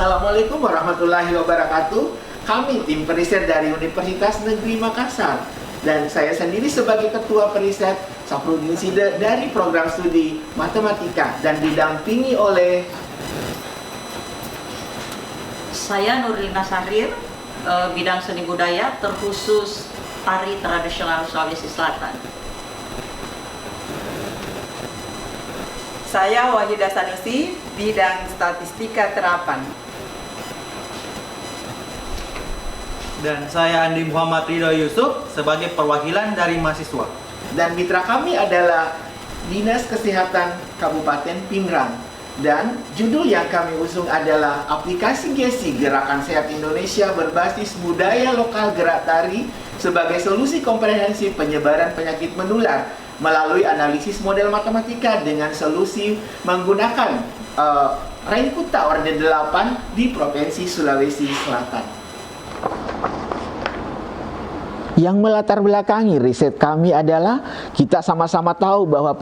Assalamualaikum warahmatullahi wabarakatuh. Kami tim periset dari Universitas Negeri Makassar dan saya sendiri sebagai ketua periset Safruddin Side dari program studi matematika dan didampingi oleh saya Nurlina Sahrir, bidang seni budaya terkhusus tari tradisional Sulawesi Selatan. Saya Wahida Sanusi, bidang statistika terapan. Dan saya Andi Muhammad Ridho Yusuf sebagai perwakilan dari mahasiswa. Dan mitra kami adalah Dinas Kesehatan Kabupaten Pingrang. Dan judul yang kami usung adalah aplikasi GESI Gerakan Sehat Indonesia berbasis budaya lokal gerak tari sebagai solusi komprehensif penyebaran penyakit menular melalui analisis model matematika dengan solusi menggunakan Rengkuta Orde 8 di Provinsi Sulawesi Selatan. Yang melatar belakangi riset kami adalah kita sama-sama tahu bahwa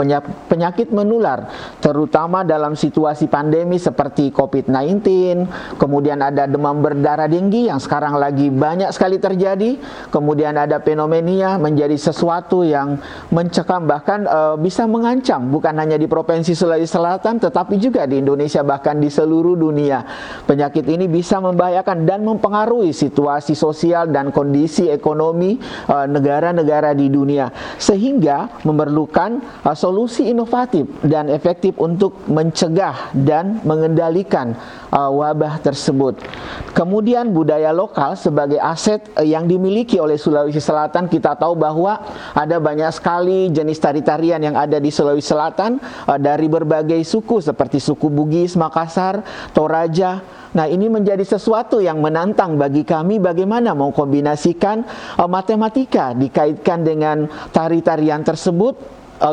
penyakit menular terutama dalam situasi pandemi seperti COVID-19, kemudian ada demam berdarah tinggi yang sekarang lagi banyak sekali terjadi, kemudian ada pneumonia menjadi sesuatu yang mencekam bahkan bisa mengancam bukan hanya di Provinsi Sulawesi Selatan tetapi juga di Indonesia bahkan di seluruh dunia. Penyakit ini bisa membahayakan dan mempengaruhi situasi sosial dan kondisi ekonomi negara-negara di dunia sehingga memerlukan solusi inovatif dan efektif untuk mencegah dan mengendalikan wabah tersebut. Kemudian budaya lokal sebagai aset yang dimiliki oleh Sulawesi Selatan, kita tahu bahwa ada banyak sekali jenis tari-tarian yang ada di Sulawesi Selatan dari berbagai suku seperti suku Bugis, Makassar, Toraja. Nah, ini menjadi sesuatu yang menantang bagi kami bagaimana mengkombinasikan matematika dikaitkan dengan tari-tarian tersebut,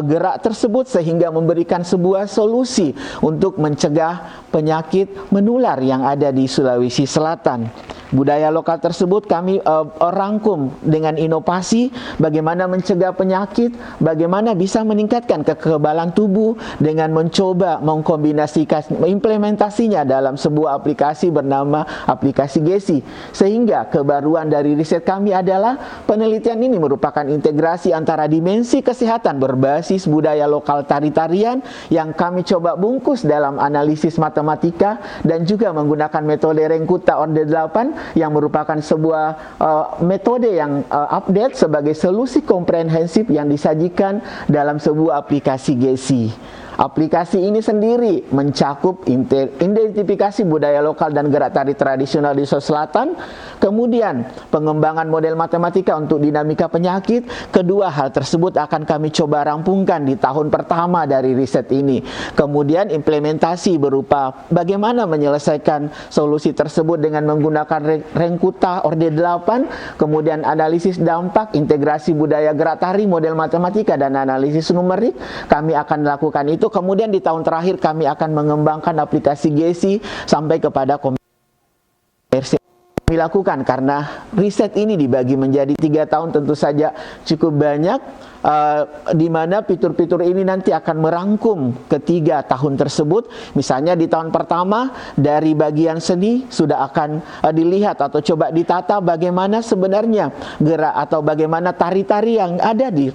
gerak tersebut sehingga memberikan sebuah solusi untuk mencegah penyakit menular yang ada di Sulawesi Selatan. Budaya lokal tersebut kami rangkum dengan inovasi bagaimana mencegah penyakit, bagaimana bisa meningkatkan kekebalan tubuh dengan mencoba mengkombinasikan implementasinya dalam sebuah aplikasi bernama aplikasi GESI. Sehingga kebaruan dari riset kami adalah penelitian ini merupakan integrasi antara dimensi kesehatan berbasis budaya lokal tari-tarian yang kami coba bungkus dalam analisis matematika dan juga menggunakan metode Rengkuta Orde 8 yang merupakan sebuah metode yang update sebagai solusi komprehensif yang disajikan dalam sebuah aplikasi GESI. Aplikasi ini sendiri mencakup identifikasi budaya lokal dan gerak tari tradisional di Sulawesi Selatan, kemudian pengembangan model matematika untuk dinamika penyakit. Kedua hal tersebut akan kami coba rampungkan di tahun pertama dari riset ini. Kemudian implementasi berupa bagaimana menyelesaikan solusi tersebut dengan menggunakan Rengkuta Orde 8, kemudian analisis dampak, integrasi budaya gerak tari, model matematika, dan analisis numerik. Kami akan lakukan itu. Kemudian di tahun terakhir kami akan mengembangkan aplikasi GESI sampai kepada komersial. Kami lakukan karena riset ini dibagi menjadi 3 tahun tentu saja cukup banyak, di mana fitur-fitur ini nanti akan merangkum ketiga tahun tersebut. Misalnya di tahun pertama dari bagian seni sudah akan dilihat atau coba ditata bagaimana sebenarnya gerak atau bagaimana tari-tari yang ada di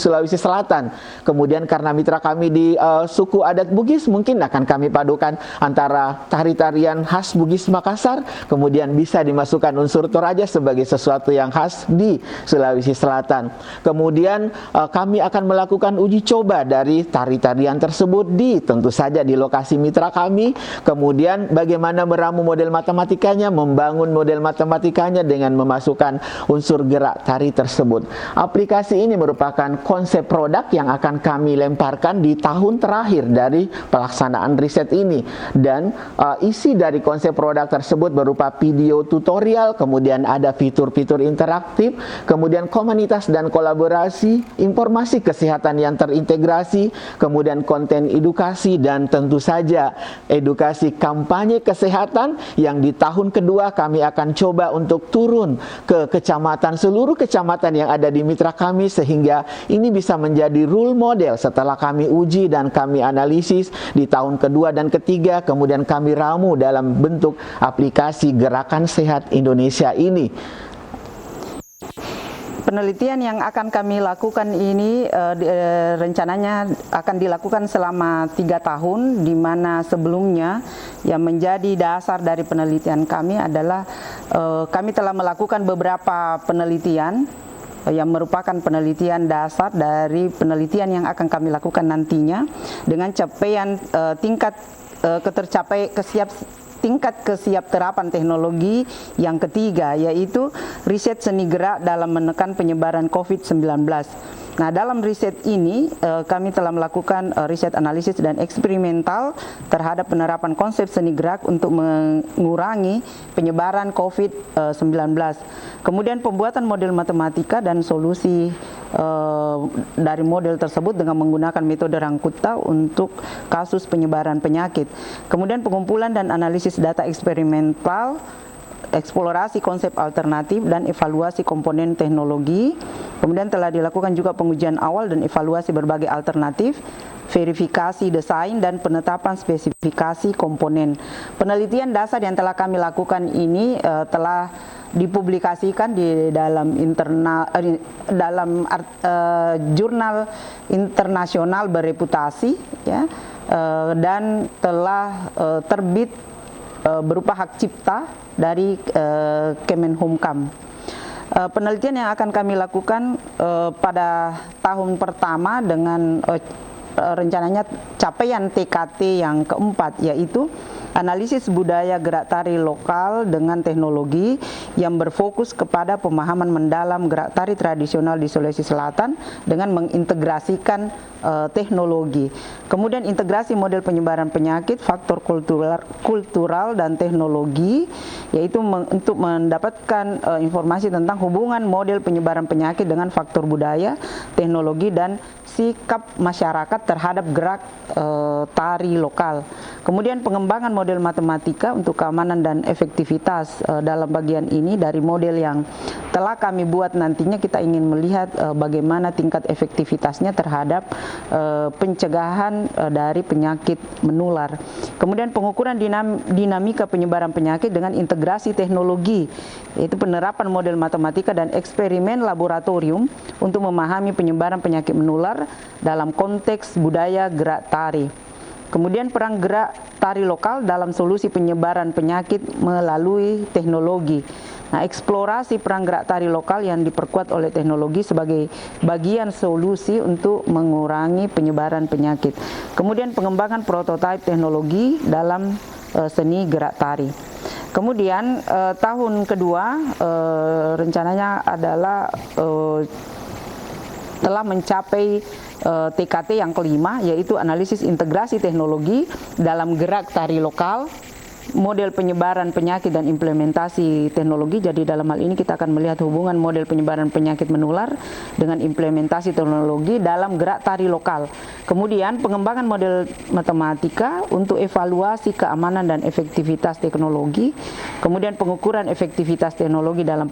Sulawesi Selatan. Kemudian karena mitra kami di suku adat Bugis, mungkin akan kami padukan antara tari-tarian khas Bugis Makassar, kemudian bisa dimasukkan unsur Toraja sebagai sesuatu yang khas di Sulawesi Selatan. Kemudian kami akan melakukan uji coba dari tari-tarian tersebut tentu saja di lokasi mitra kami. Kemudian bagaimana meramu model matematikanya, membangun model matematikanya dengan memasukkan unsur gerak tari tersebut. Aplikasi ini merupakan konsep produk yang akan kami lemparkan di tahun terakhir dari pelaksanaan riset ini. Dan isi dari konsep produk tersebut berupa video tutorial, kemudian ada fitur-fitur interaktif, kemudian komunitas dan kolaborasi, informasi kesehatan yang terintegrasi, kemudian konten edukasi, dan tentu saja edukasi kampanye kesehatan yang di tahun kedua kami akan coba untuk turun ke kecamatan, seluruh kecamatan yang ada di mitra kami, sehingga ini bisa menjadi role model setelah kami uji dan kami analisis di tahun kedua dan ketiga, kemudian kami ramu dalam bentuk aplikasi Gerakan Sehat Indonesia ini. Penelitian yang akan kami lakukan ini rencananya akan dilakukan selama 3 tahun, di mana sebelumnya yang menjadi dasar dari penelitian kami adalah kami telah melakukan beberapa penelitian yang merupakan penelitian dasar dari penelitian yang akan kami lakukan nantinya dengan capaian tingkat kesiapterapan teknologi yang ketiga, yaitu riset seni gerak dalam menekan penyebaran COVID-19. Nah, dalam riset ini kami telah melakukan riset analisis dan eksperimental terhadap penerapan konsep seni gerak untuk mengurangi penyebaran COVID-19. Kemudian pembuatan model matematika dan solusi dari model tersebut dengan menggunakan metode Rangkuta untuk kasus penyebaran penyakit. Kemudian pengumpulan dan analisis data eksperimental, eksplorasi konsep alternatif dan evaluasi komponen teknologi. Kemudian telah dilakukan juga pengujian awal dan evaluasi berbagai alternatif, verifikasi desain dan penetapan spesifikasi komponen. Penelitian dasar yang telah kami lakukan ini telah dipublikasikan di dalam jurnal internasional bereputasi, ya, dan telah terbit berupa hak cipta dari Kemenhumkam. Penelitian yang akan kami lakukan pada tahun pertama dengan rencananya capaian TKT yang keempat, yaitu analisis budaya gerak tari lokal dengan teknologi yang berfokus kepada pemahaman mendalam gerak tari tradisional di Sulawesi Selatan dengan mengintegrasikan teknologi. Kemudian integrasi model penyebaran penyakit, faktor kultural dan teknologi, yaitu untuk mendapatkan informasi tentang hubungan model penyebaran penyakit dengan faktor budaya, teknologi dan sikap masyarakat terhadap gerak tari lokal. Kemudian pengembangan model matematika untuk keamanan dan efektivitas. Dalam bagian ini dari model yang telah kami buat, nantinya kita ingin melihat bagaimana tingkat efektivitasnya terhadap pencegahan dari penyakit menular. Kemudian pengukuran dinamika penyebaran penyakit dengan integrasi teknologi, yaitu penerapan model matematika dan eksperimen laboratorium untuk memahami penyebaran penyakit menular dalam konteks budaya gerak tari. Kemudian peran gerak tari lokal dalam solusi penyebaran penyakit melalui teknologi. Nah, eksplorasi peran gerak tari lokal yang diperkuat oleh teknologi sebagai bagian solusi untuk mengurangi penyebaran penyakit. Kemudian pengembangan prototipe teknologi dalam seni gerak tari. Kemudian tahun kedua rencananya adalah telah mencapai TKT yang kelima, yaitu analisis integrasi teknologi dalam gerak tari lokal, model penyebaran penyakit dan implementasi teknologi. Jadi dalam hal ini kita akan melihat hubungan model penyebaran penyakit menular dengan implementasi teknologi dalam gerak tari lokal. Kemudian pengembangan model matematika untuk evaluasi keamanan dan efektivitas teknologi. Kemudian pengukuran efektivitas teknologi dalam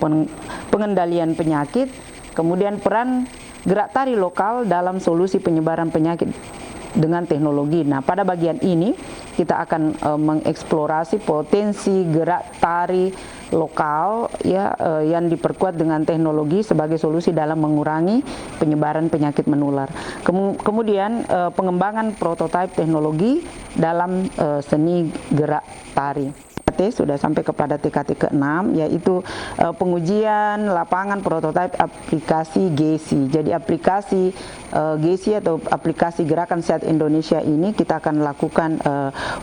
pengendalian penyakit. Kemudian peran gerak tari lokal dalam solusi penyebaran penyakit dengan teknologi. Nah, pada bagian ini kita akan mengeksplorasi potensi gerak tari lokal, ya, yang diperkuat dengan teknologi sebagai solusi dalam mengurangi penyebaran penyakit menular. Kemudian pengembangan prototipe teknologi dalam seni gerak tari. Sudah sampai kepada TKT ke-6, yaitu pengujian lapangan prototipe aplikasi GESI. Jadi aplikasi GESI atau aplikasi Gerakan Sehat Indonesia ini kita akan lakukan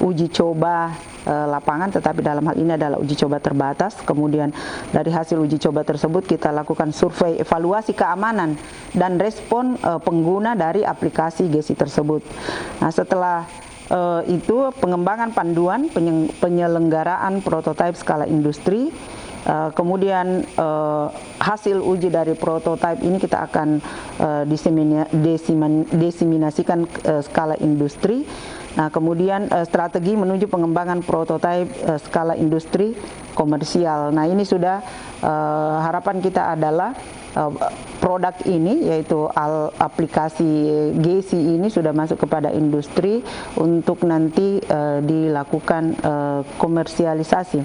uji coba lapangan, tetapi dalam hal ini adalah uji coba terbatas. Kemudian dari hasil uji coba tersebut kita lakukan survei evaluasi keamanan dan respon pengguna dari aplikasi GESI tersebut. Nah, setelah itu pengembangan panduan penyelenggaraan prototipe skala industri. Kemudian hasil uji dari prototipe ini kita akan diseminasikan skala industri. Nah, kemudian strategi menuju pengembangan prototipe skala industri komersial. Nah, ini sudah harapan kita adalah produk ini, yaitu aplikasi GESI ini sudah masuk kepada industri untuk nanti dilakukan komersialisasi.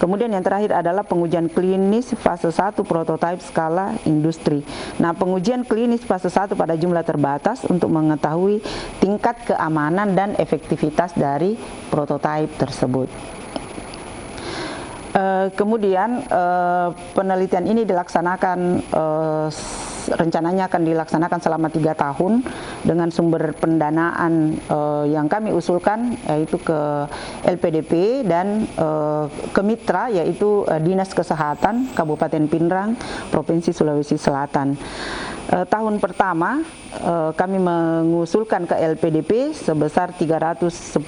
Kemudian yang terakhir adalah pengujian klinis fase 1 prototipe skala industri. Nah, pengujian klinis fase 1 pada jumlah terbatas untuk mengetahui tingkat keamanan dan efektivitas dari prototipe tersebut. Kemudian penelitian ini dilaksanakan, rencananya akan dilaksanakan selama 3 tahun dengan sumber pendanaan yang kami usulkan, yaitu ke LPDP dan ke mitra, yaitu Dinas Kesehatan Kabupaten Pinrang, Provinsi Sulawesi Selatan. Tahun pertama kami mengusulkan ke LPDP sebesar 310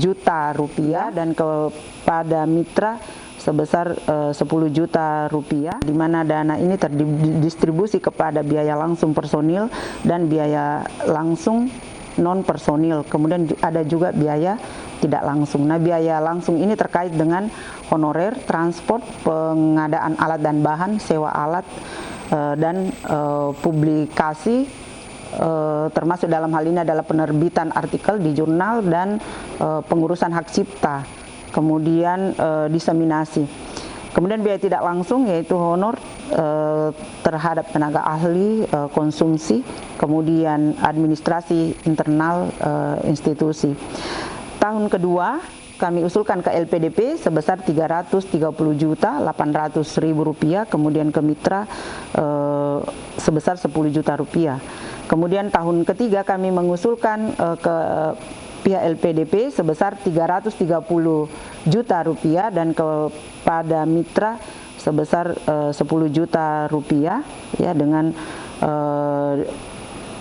juta rupiah dan kepada mitra sebesar 10 juta rupiah, di mana dana ini terdistribusi kepada biaya langsung personil dan biaya langsung non personil. Kemudian ada juga biaya tidak langsung. Nah, biaya langsung ini terkait dengan honorer, transport, pengadaan alat dan bahan, sewa alat, dan publikasi, termasuk dalam hal ini adalah penerbitan artikel di jurnal dan pengurusan hak cipta. Kemudian diseminasi. Kemudian biaya tidak langsung yaitu honor terhadap tenaga ahli, konsumsi, kemudian administrasi internal institusi. Tahun kedua kami usulkan ke LPDP sebesar 330.800.000 rupiah, kemudian ke mitra sebesar 10 juta rupiah. Kemudian tahun ketiga kami mengusulkan ke pihak LPDP sebesar 330 juta rupiah dan kepada mitra sebesar 10 juta rupiah, ya, dengan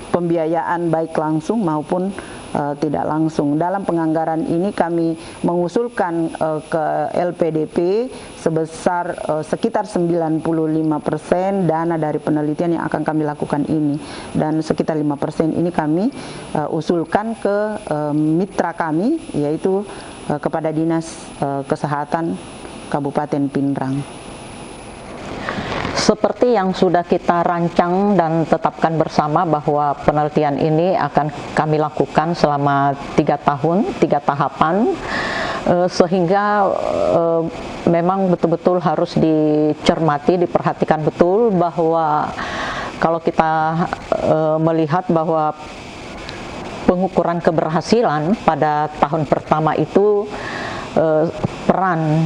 pembiayaan baik langsung maupun tidak langsung. Dalam penganggaran ini kami mengusulkan ke LPDP sebesar sekitar 95% dana dari penelitian yang akan kami lakukan ini, dan sekitar 5% ini kami usulkan ke mitra kami, yaitu kepada Dinas Kesehatan Kabupaten Pinrang. Seperti yang sudah kita rancang dan tetapkan bersama bahwa penelitian ini akan kami lakukan selama 3 tahun, 3 tahapan, sehingga memang betul-betul harus dicermati, diperhatikan betul bahwa kalau kita melihat bahwa pengukuran keberhasilan pada tahun pertama itu peran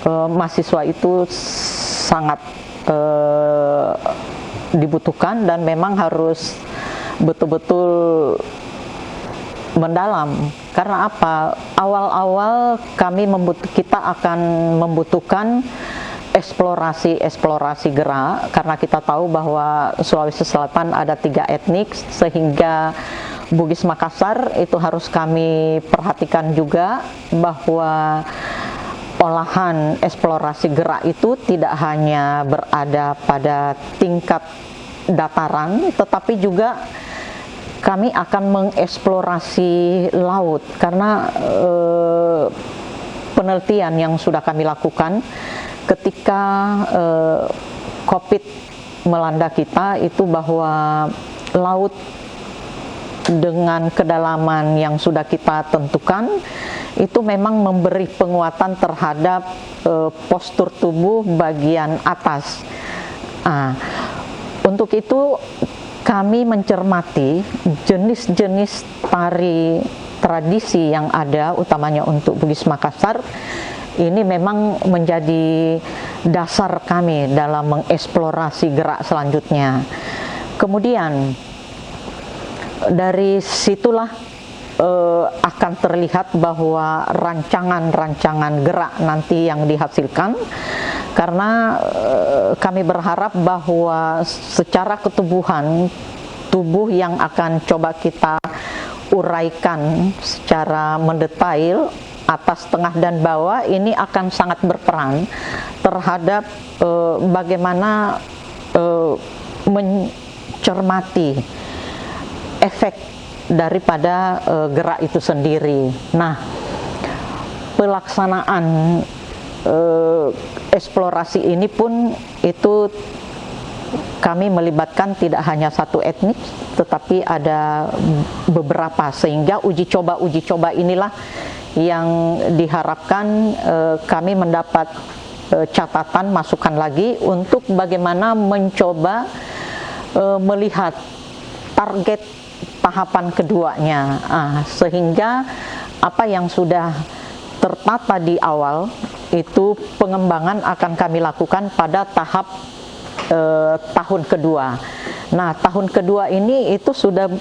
mahasiswa itu sangat dibutuhkan dan memang harus betul-betul mendalam. Karena apa? Awal-awal kita akan membutuhkan eksplorasi gerak, karena kita tahu bahwa Sulawesi Selatan ada 3 etnik, sehingga Bugis Makassar itu harus kami perhatikan juga bahwa olahan eksplorasi gerak itu tidak hanya berada pada tingkat dataran, tetapi juga kami akan mengeksplorasi laut, karena penelitian yang sudah kami lakukan ketika COVID melanda kita itu bahwa laut dengan kedalaman yang sudah kita tentukan itu memang memberi penguatan terhadap postur tubuh bagian atas. Untuk itu kami mencermati jenis-jenis tari tradisi yang ada, utamanya untuk Bugis Makassar. Ini memang menjadi dasar kami dalam mengeksplorasi gerak selanjutnya. Kemudian dari situlah akan terlihat bahwa rancangan-rancangan gerak nanti yang dihasilkan, karena kami berharap bahwa secara ketubuhan tubuh yang akan coba kita uraikan secara mendetail atas, tengah dan bawah ini akan sangat berperan terhadap bagaimana mencermati efek daripada gerak itu sendiri. Nah, pelaksanaan eksplorasi ini pun itu kami melibatkan tidak hanya satu etnik, tetapi ada beberapa, sehingga uji coba inilah yang diharapkan kami mendapat catatan, masukan lagi untuk bagaimana mencoba melihat target tahapan keduanya, sehingga apa yang sudah tertata di awal itu pengembangan akan kami lakukan pada tahap tahun kedua. Nah, tahun kedua ini itu sudah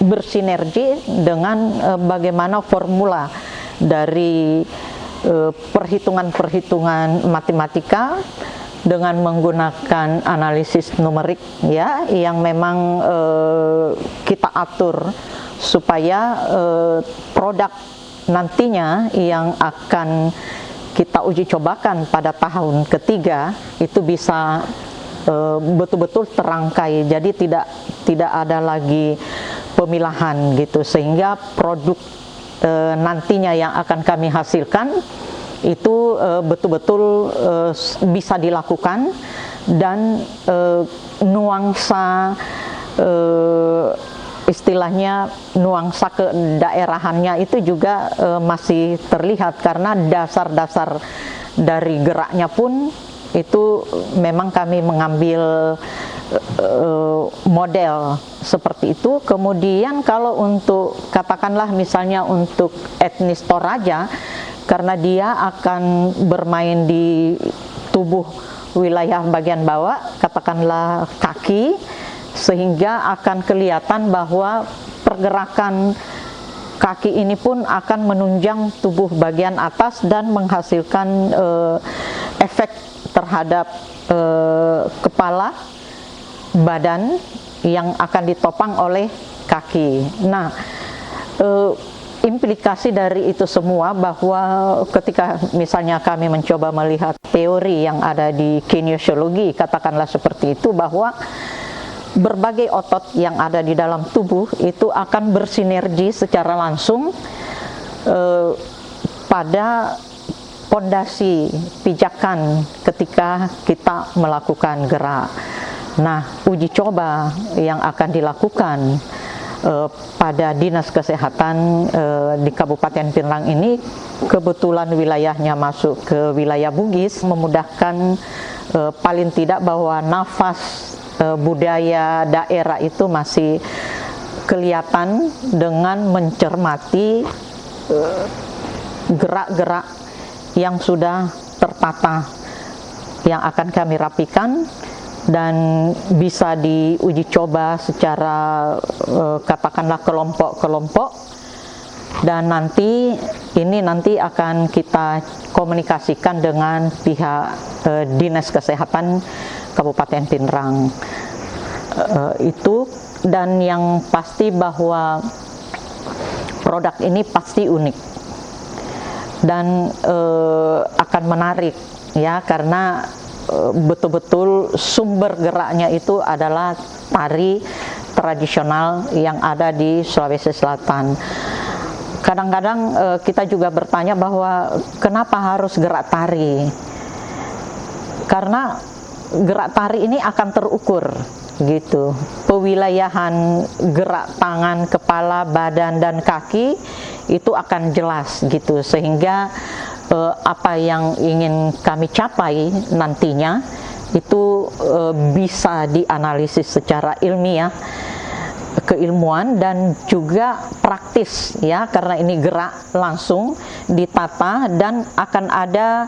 bersinergi dengan bagaimana formula dari perhitungan-perhitungan matematika dengan menggunakan analisis numerik, ya, yang memang kita atur supaya produk nantinya yang akan kita uji cobakan pada tahun ketiga itu bisa betul-betul terangkai, jadi tidak ada lagi pemilahan gitu, sehingga produk nantinya yang akan kami hasilkan itu betul-betul bisa dilakukan, dan nuansa istilahnya nuansa kedaerahannya itu juga masih terlihat, karena dasar-dasar dari geraknya pun itu memang kami mengambil model seperti itu. Kemudian kalau untuk katakanlah misalnya untuk etnis Toraja, karena dia akan bermain di tubuh wilayah bagian bawah, katakanlah kaki, sehingga akan kelihatan bahwa pergerakan kaki ini pun akan menunjang tubuh bagian atas dan menghasilkan efek terhadap kepala, badan yang akan ditopang oleh kaki. Nah, implikasi dari itu semua bahwa ketika misalnya kami mencoba melihat teori yang ada di kinesiologi, katakanlah seperti itu, bahwa berbagai otot yang ada di dalam tubuh itu akan bersinergi secara langsung pada pondasi pijakan ketika kita melakukan gerak. Nah, uji coba yang akan dilakukan pada Dinas Kesehatan di Kabupaten Pinrang ini, kebetulan wilayahnya masuk ke wilayah Bugis, memudahkan paling tidak bahwa nafas budaya daerah itu masih kelihatan dengan mencermati gerak-gerak yang sudah tertata, yang akan kami rapikan dan bisa diuji coba secara katakanlah kelompok-kelompok, dan nanti akan kita komunikasikan dengan pihak Dinas Kesehatan Kabupaten Pinrang. Itu, dan yang pasti bahwa produk ini pasti unik dan akan menarik, ya, karena betul-betul sumber geraknya itu adalah tari tradisional yang ada di Sulawesi Selatan. Kadang-kadang kita juga bertanya bahwa kenapa harus gerak tari? Karena gerak tari ini akan terukur gitu. Pewilayahan gerak tangan, kepala, badan dan kaki itu akan jelas gitu, sehingga apa yang ingin kami capai nantinya itu bisa dianalisis secara ilmiah, keilmuan, dan juga praktis, ya, karena ini gerak langsung ditata dan akan ada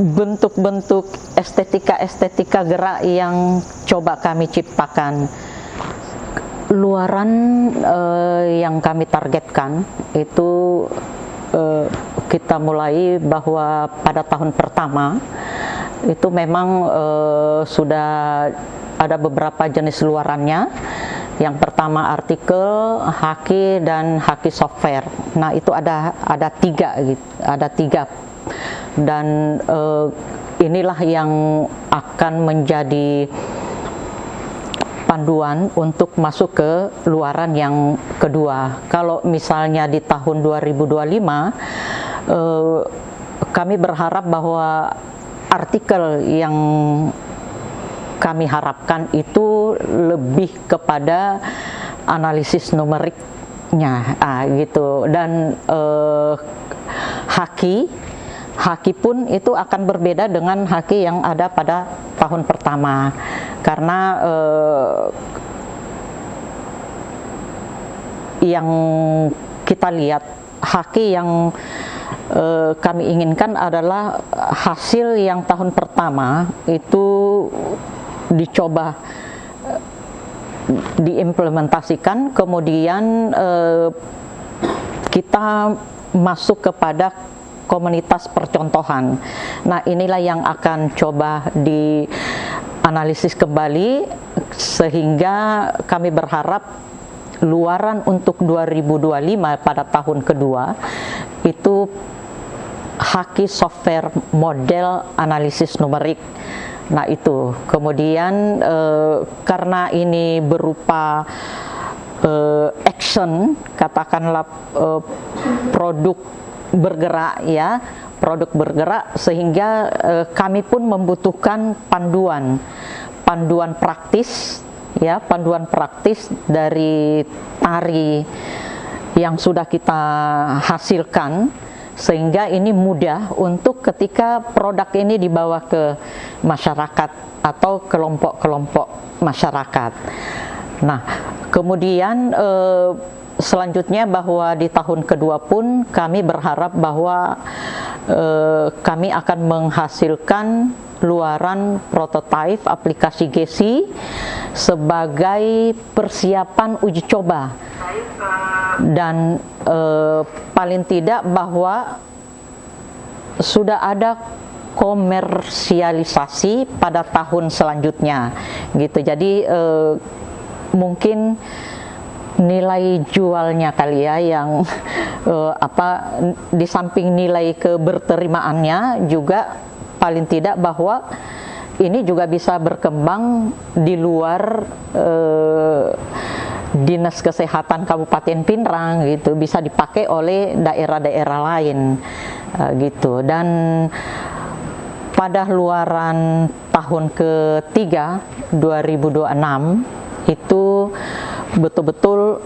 bentuk-bentuk estetika gerak yang coba kami ciptakan. Luaran yang kami targetkan itu kita mulai bahwa pada tahun pertama itu memang sudah ada beberapa jenis luarannya. Yang pertama artikel, haki, dan haki software. Nah, itu ada tiga gitu, ada tiga. Dan inilah yang akan menjadi panduan untuk masuk ke luaran yang kedua. Kalau misalnya di tahun 2025 kami berharap bahwa artikel yang kami harapkan itu lebih kepada analisis numeriknya, gitu. Dan haki pun itu akan berbeda dengan haki yang ada pada tahun pertama, karena yang kita lihat haki yang kami inginkan adalah hasil yang tahun pertama itu dicoba diimplementasikan, kemudian kita masuk kepada komunitas percontohan. Nah, inilah yang akan coba dianalisis kembali, sehingga kami berharap luaran untuk 2025 pada tahun kedua itu haki software model analisis numerik. Nah, itu kemudian karena ini berupa action, katakanlah produk bergerak, ya, produk bergerak, sehingga kami pun membutuhkan panduan praktis, ya, panduan praktis dari tari yang sudah kita hasilkan, sehingga ini mudah untuk ketika produk ini dibawa ke masyarakat atau kelompok-kelompok masyarakat. Nah, kemudian selanjutnya bahwa di tahun kedua pun kami berharap bahwa kami akan menghasilkan luaran prototipe aplikasi GESI sebagai persiapan uji coba, dan paling tidak bahwa sudah ada komersialisasi pada tahun selanjutnya, gitu. Jadi mungkin nilai jualnya kali ya yang di samping nilai keberterimaannya juga paling tidak bahwa ini juga bisa berkembang di luar Dinas Kesehatan Kabupaten Pinrang, gitu, bisa dipakai oleh daerah-daerah lain, gitu. Dan pada luaran tahun ketiga 2026 itu betul-betul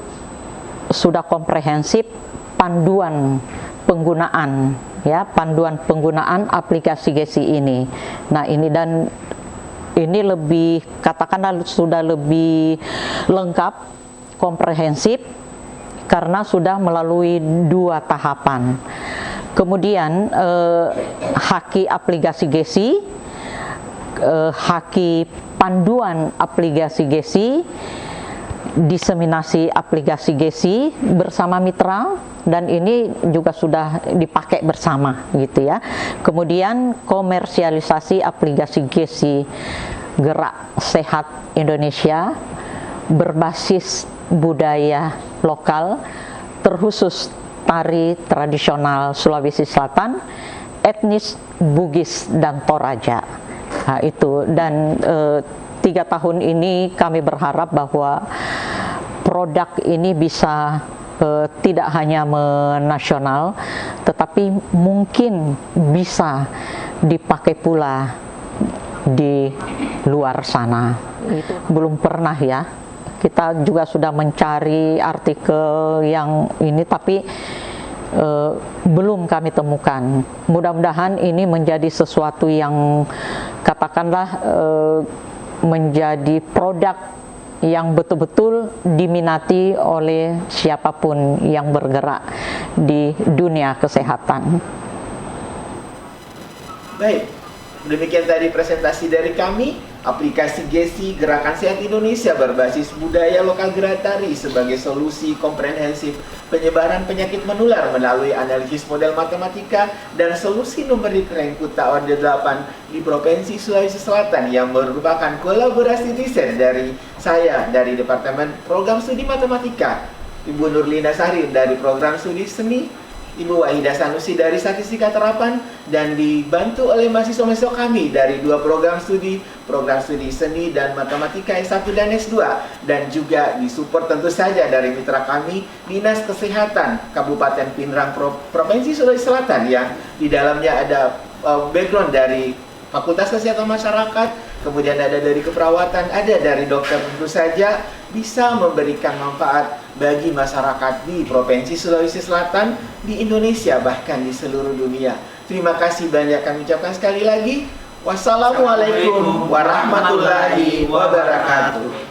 sudah komprehensif panduan penggunaan, ya, panduan penggunaan aplikasi GESI ini. Nah, ini dan ini lebih, katakanlah sudah lebih lengkap, komprehensif, karena sudah melalui 2 tahapan. Kemudian haki aplikasi GESI, haki panduan aplikasi GESI, diseminasi aplikasi GESI bersama mitra, dan ini juga sudah dipakai bersama, gitu ya. Kemudian komersialisasi aplikasi GESI Gerak Sehat Indonesia berbasis budaya lokal, terkhusus tari tradisional Sulawesi Selatan, etnis Bugis dan Toraja. Nah, itu. Dan 3 tahun ini kami berharap bahwa produk ini bisa tidak hanya menasional, tetapi mungkin bisa dipakai pula di luar sana. Itu belum pernah, ya. Kita juga sudah mencari artikel yang ini, tapi belum kami temukan. Mudah-mudahan ini menjadi sesuatu yang katakanlah menjadi produk yang betul-betul diminati oleh siapapun yang bergerak di dunia kesehatan. Baik, demikian tadi presentasi dari kami. Aplikasi GESI Gerakan Sehat Indonesia berbasis budaya lokal gerak tari sebagai solusi komprehensif penyebaran penyakit menular melalui analisis model matematika dan solusi numerik Rengkuta Orde 8 di Provinsi Sulawesi Selatan, yang merupakan kolaborasi riset dari saya dari Departemen Program Studi Matematika, Ibu Nurlina Sahrir dari Program Studi Seni, Ibu Wahida Sanusi dari Statistika Terapan, dan dibantu oleh mahasiswa-mahasiswa kami dari 2 program studi Seni dan Matematika S1 dan S2, dan juga disupport tentu saja dari mitra kami Dinas Kesehatan Kabupaten Pinrang Provinsi Sulawesi Selatan, yang di dalamnya ada background dari Fakultas Kesehatan Masyarakat, kemudian ada dari keperawatan, ada dari dokter, tentu saja bisa memberikan manfaat bagi masyarakat di Provinsi Sulawesi Selatan, di Indonesia, bahkan di seluruh dunia. Terima kasih banyak kami ucapkan sekali lagi. Wassalamualaikum warahmatullahi wabarakatuh.